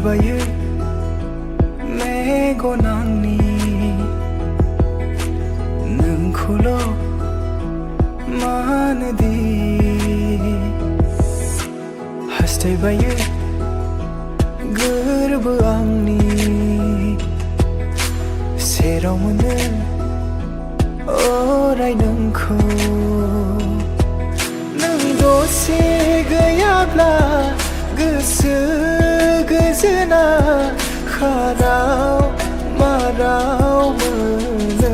नागिरबायो मेगन आंनि नोंखौल' मानोदि हास्थायबायो गोरबो आंनि सेराव मोनो अराय नोंखौ नों दसे गैयाब्ला गोसो गोजोना खाराव माराव मोनो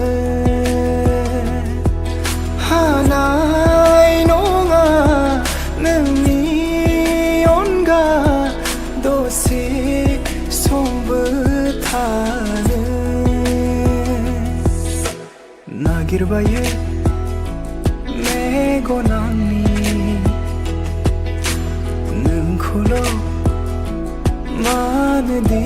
हानाय नङा नोंनि अनगा दसे समबो थानो नागिरबायो मेगन आंनि नोंखौल' मानोदि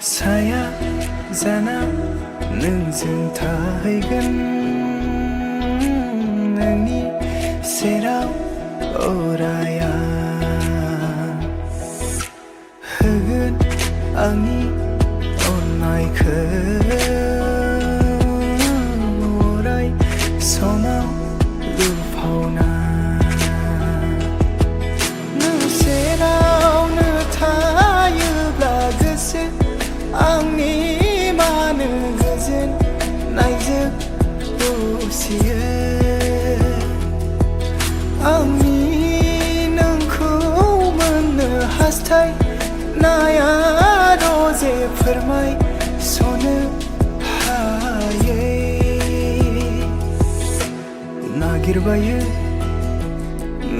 साया जाना नोंजों थाहैगोन नोंनि सेराव अराया होगोन आंनि अननायखौ अराय समाव लुफावना नों सेरावनो थायोब्ला गोसो आंनि मानो गोजोन नायजों दसेयो आंनि नोंखौ मोननो हास्थायनाया जे फोरमायस'नो हायै नागिरबायो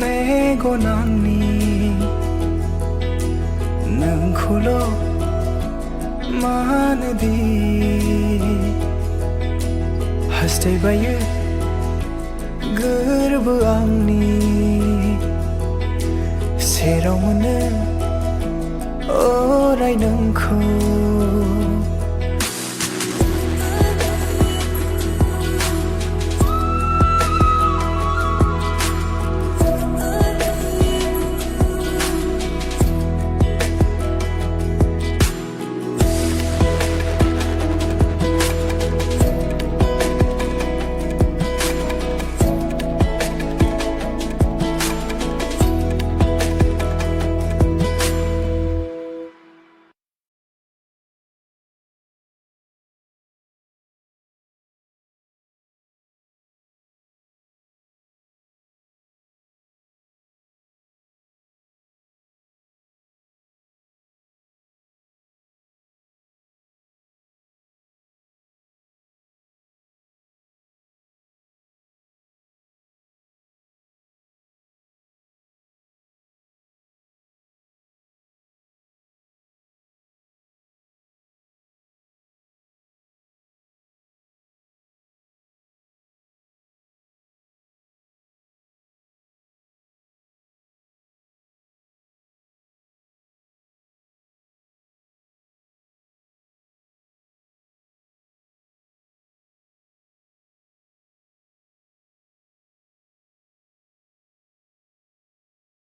मेगन आंनि नोंखौल' मानोदि हास्थायबायो गोरबो आंनि सेराव मोनो अराय नोंखौ